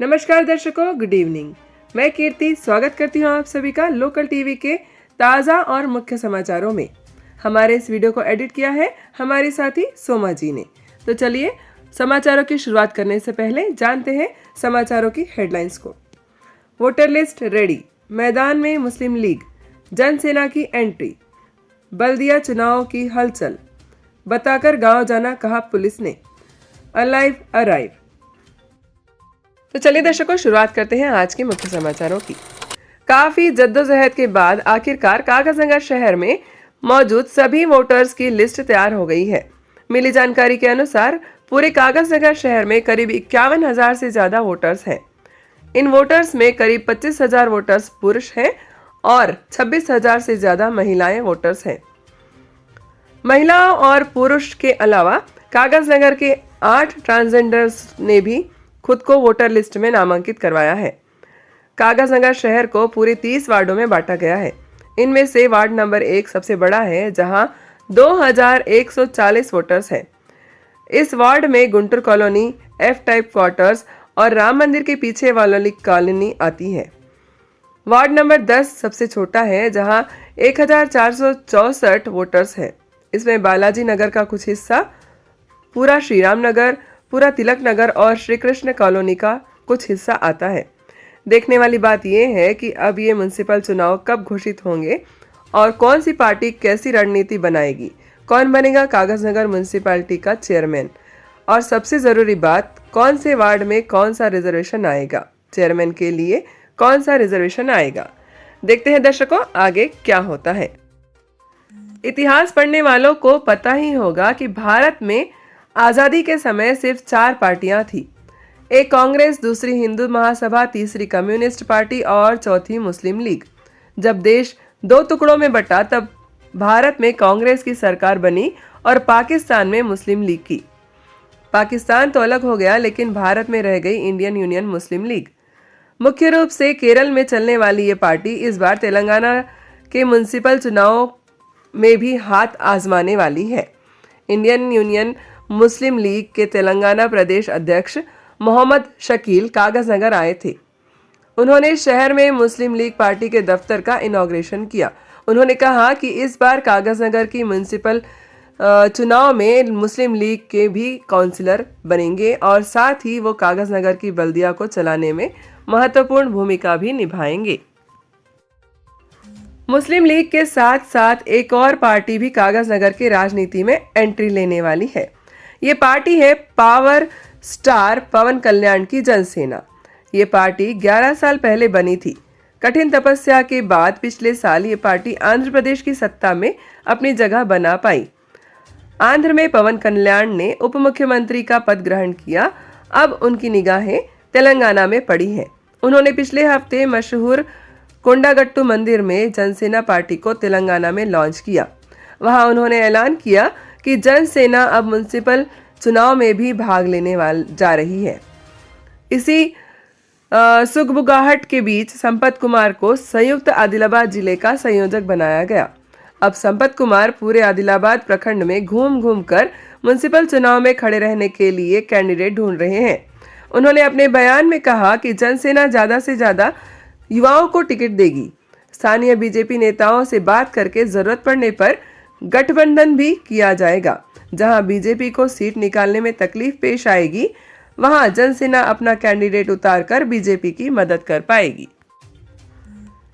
नमस्कार दर्शकों, good evening. मैं कीर्ति स्वागत करती हूँ आप सभी का लोकल टीवी के ताज़ा और मुख्य समाचारों में। हमारे इस वीडियो को एडिट किया है हमारी साथी सोमा जी ने। तो चलिए समाचारों की शुरुआत करने से पहले जानते हैं समाचारों की हेडलाइंस को। वोटर लिस्ट रेडी, मैदान में मुस्लिम लीग, जनसेना की एंट्री, बल्दिया चुनाव की हलचल, बताकर गांव जाना कहा पुलिस ने, अलाइव अराइव। तो चलिए दर्शकों, शुरुआत करते हैं आज के मुख्य समाचारों की। काफी जद्दोजहद के बाद आखिरकार कागजनगर शहर में मौजूद सभी वोटर्स की लिस्ट तैयार हो गई है। मिली जानकारी के अनुसार पूरे कागजनगर शहर में करीब 51,000 से ज्यादा वोटर्स हैं। इन वोटर्स में करीब 25,000 वोटर्स पुरुष हैं और 26,000 से ज्यादा महिलाएं वोटर्स हैं। महिलाओं और पुरुष के अलावा कागजनगर के 8 ट्रांसजेंडर्स ने भी खुद को वोटर लिस्ट में नामांकित करवाया है। कागजनगर शहर को पूरे 30 वार्डों में बांटा गया है। इनमें से वार्ड नंबर 1 सबसे बड़ा है, जहां 2,140 वोटर्स हैं। इस वार्ड में Guntur colony, F type quarters और राम मंदिर के पीछे वाली कॉलोनी आती है। वार्ड नंबर 10 सबसे छोटा है, जहां 1,464 वोटर्स हैं। इसमें बालाजी नगर का कुछ हिस्सा, पूरा श्री राम नगर, पूरा तिलक नगर और श्री कृष्ण कॉलोनी का कुछ हिस्सा आता है। देखने वाली बात यह है कि अब ये म्युनिसिपल चुनाव कब घोषित होंगे और कौन सी पार्टी कैसी रणनीति बनाएगी, कौन बनेगा कागजनगर म्युनिसिपैलिटी का चेयरमैन, और सबसे जरूरी बात, कौन से वार्ड में कौन सा रिजर्वेशन आएगा, चेयरमैन के लिए कौन सा रिजर्वेशन आएगा। देखते हैं दर्शकों आगे क्या होता है। इतिहास पढ़ने वालों को पता ही होगा कि भारत में आजादी के समय सिर्फ 4 पार्टियां थी। एक कांग्रेस, दूसरी हिंदू महासभा, तीसरी कम्युनिस्ट पार्टी और चौथी मुस्लिम लीग। जब देश 2 टुकड़ों में बटा तब भारत में कांग्रेस की सरकार बनी और पाकिस्तान में मुस्लिम लीग की। पाकिस्तान तो अलग हो गया, लेकिन भारत में रह गई इंडियन यूनियन मुस्लिम लीग। मुख्य रूप से केरल में चलने वाली ये पार्टी इस बार तेलंगाना के म्युनिसिपल चुनाव में भी हाथ आजमाने वाली है। इंडियन यूनियन मुस्लिम लीग के तेलंगाना प्रदेश अध्यक्ष मोहम्मद शकील कागजनगर आए थे। उन्होंने शहर में मुस्लिम लीग पार्टी के दफ्तर का इनॉग्रेशन किया। उन्होंने कहा कि इस बार कागजनगर की म्युनिसिपल चुनाव में मुस्लिम लीग के भी काउंसिलर बनेंगे और साथ ही वो कागजनगर की बल्दिया को चलाने में महत्वपूर्ण भूमिका भी निभाएंगे। मुस्लिम लीग के साथ साथ एक और पार्टी भी कागजनगर की राजनीति में एंट्री लेने वाली है। ये पार्टी है पावर स्टार पवन कल्याण की जनसेना। ये पार्टी 11 साल पहले बनी थी। कठिन तपस्या के बाद पिछले साल ये पार्टी आंध्र प्रदेश की सत्ता में अपनी जगह बना पाई। आंध्र में पवन कल्याण ने उप मुख्यमंत्री का पद ग्रहण किया। अब उनकी निगाहें तेलंगाना में पड़ी हैं। उन्होंने पिछले हफ्ते मशहूर कोंडागट्टू मंदिर में जनसेना पार्टी को तेलंगाना में लॉन्च किया। वहां उन्होंने ऐलान किया कि जनसेना अब म्युनिसिपल चुनाव में भी भाग लेने जा रही है। इसी सुगबुगाहट के बीच संपत कुमार को संयुक्त आदिलाबाद जिले का संयोजक बनाया गया। अब संपत कुमार पूरे आदिलाबाद प्रखंड में घूम घूम कर म्युनिसिपल चुनाव में खड़े रहने के लिए कैंडिडेट ढूंढ रहे हैं। उन्होंने अपने बयान में कहा कि जनसेना ज्यादा से ज्यादा युवाओं को टिकट देगी। स्थानीय बीजेपी नेताओं से बात करके जरूरत पड़ने पर गठबंधन भी किया जाएगा। जहां बीजेपी को सीट निकालने में तकलीफ पेश आएगी, वहां जनसेना अपना कैंडिडेट उतारकर बीजेपी की मदद कर पाएगी।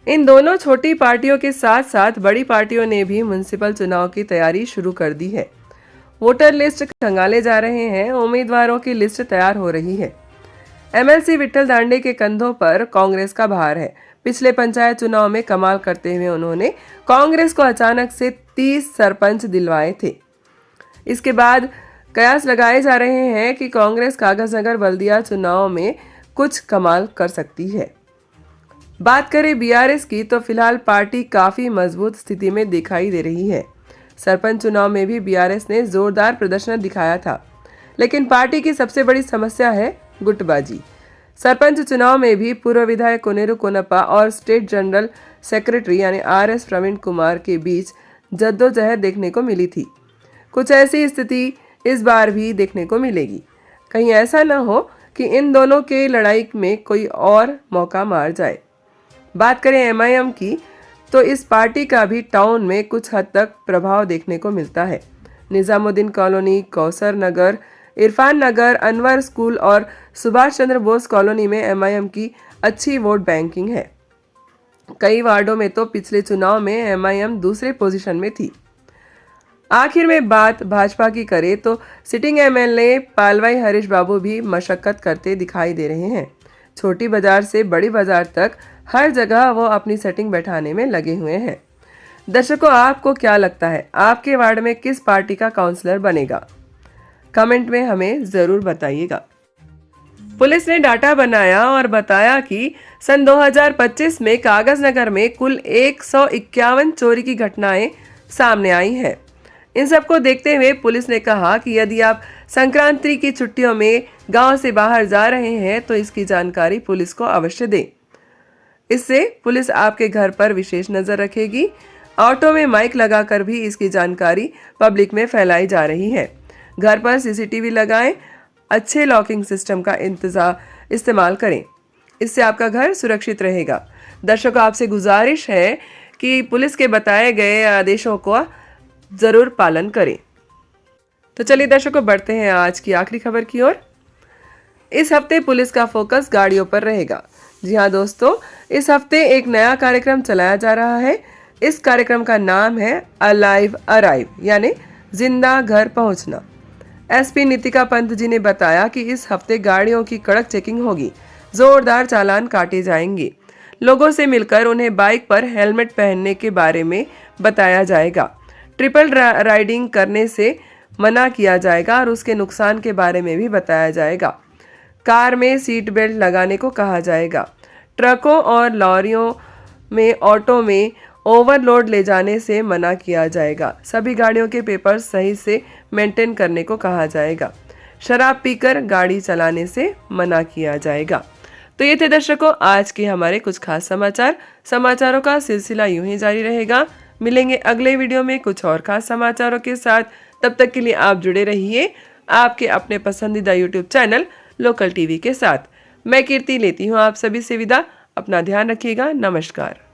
इन दोनों छोटी पार्टियों के साथ साथ बड़ी पार्टियों ने भी म्युनिसिपल चुनाव की तैयारी शुरू कर दी है। वोटर लिस्ट खंगाले जा रहे हैं, उम्मीदवारों की लिस्ट तैयार हो रही है। एमएलसी विट्ठल दांडे के कंधों पर कांग्रेस का भार है। पिछले पंचायत चुनाव में कमाल करते हुए उन्होंने कांग्रेस को अचानक से 30 सरपंच दिलवाए थे। इसके बाद कयास लगाए जा रहे हैं कि कांग्रेस कागजनगर बल्दिया चुनाव में कुछ कमाल कर सकती है। बात करें बीआरएस की, तो फिलहाल पार्टी काफी मजबूत स्थिति में दिखाई दे रही है। सरपंच चुनाव में भी बीआरएस ने जोरदार प्रदर्शन दिखाया था, लेकिन पार्टी की सबसे बड़ी समस्या है गुटबाजी। सरपंच चुनाव में भी पूर्व विधायक कोनेरू कोनप्पा और स्टेट जनरल सेक्रेटरी यानी आरएस प्रवीण कुमार के बीच जद्दोजहद देखने को मिली थी। कुछ ऐसी स्थिति इस बार भी देखने को मिलेगी। कहीं ऐसा न हो कि इन दोनों के लड़ाई में कोई और मौका मार जाए। बात करें एमआईएम की, तो इस पार्टी का भी टाउन में कुछ हद तक प्रभाव देखने को मिलता है। निजामुद्दीन कॉलोनी, कौसर नगर, इरफान नगर, अनवर स्कूल और सुभाष चंद्र बोस कॉलोनी में एमआईएम की अच्छी वोट बैंकिंग है। कई वार्डों में तो पिछले चुनाव में एमआईएम दूसरे पोजीशन में थी। आखिर में बात भाजपा की करें तो सिटिंग एमएलए पालवाई हरीश बाबू भी मशक्कत करते दिखाई दे रहे हैं। छोटी बाजार से बड़ी बाजार तक हर जगह वो अपनी सेटिंग बैठाने में लगे हुए हैं। दर्शकों, आपको क्या लगता है, आपके वार्ड में किस पार्टी का काउंसलर बनेगा? कमेंट में हमें जरूर बताइएगा। पुलिस ने डाटा बनाया और बताया कि सन 2025 में कागज नगर में कुल 151 चोरी की घटनाएं सामने आई हैं। इन सबको देखते हुए पुलिस ने कहा कि यदि आप संक्रांति की छुट्टियों में गांव से बाहर जा रहे हैं तो इसकी जानकारी पुलिस को अवश्य दें। इससे पुलिस आपके घर पर विशेष नजर रखेगी। ऑटो में माइक लगाकर भी इसकी जानकारी पब्लिक में फैलाई जा रही है। घर पर सीसीटीवी लगाएं, अच्छे लॉकिंग सिस्टम का इस्तेमाल करें, इससे आपका घर सुरक्षित रहेगा। दर्शकों, आपसे गुजारिश है कि पुलिस के बताए गए आदेशों को जरूर पालन करें। तो चलिए दर्शकों, बढ़ते हैं आज की आखिरी खबर की ओर। इस हफ्ते पुलिस का फोकस गाड़ियों पर रहेगा। जी हाँ दोस्तों, इस हफ्ते एक नया कार्यक्रम चलाया जा रहा है। इस कार्यक्रम का नाम है अलाइव अराइव, यानी जिंदा घर पहुंचना। एसपी नीतिका पंत जी ने बताया कि इस हफ्ते गाड़ियों की कड़क चेकिंग होगी, जोरदार चालान काटे जाएंगे। लोगों से मिलकर उन्हें बाइक पर हेलमेट पहनने के बारे में बताया जाएगा। ट्रिपल राइडिंग करने से मना किया जाएगा और उसके नुकसान के बारे में भी बताया जाएगा। कार में सीट बेल्ट लगाने को कहा जाएगा। ट्रकों और लॉरियों में, ऑटो में ओवरलोड ले जाने से मना किया जाएगा। सभी गाड़ियों के पेपर सही से मेंटेन करने को कहा जाएगा। शराब पीकर गाड़ी चलाने से मना किया जाएगा। तो ये थे दर्शकों आज के हमारे कुछ खास समाचार। समाचारों का सिलसिला यूं ही जारी रहेगा। मिलेंगे अगले वीडियो में कुछ और खास समाचारों के साथ। तब तक के लिए आप जुड़े रहिए आपके अपने पसंदीदा यूट्यूब चैनल लोकल टीवी के साथ। मैं कीर्ति लेती हूँ आप सभी से विदा। अपना ध्यान रखिएगा। नमस्कार।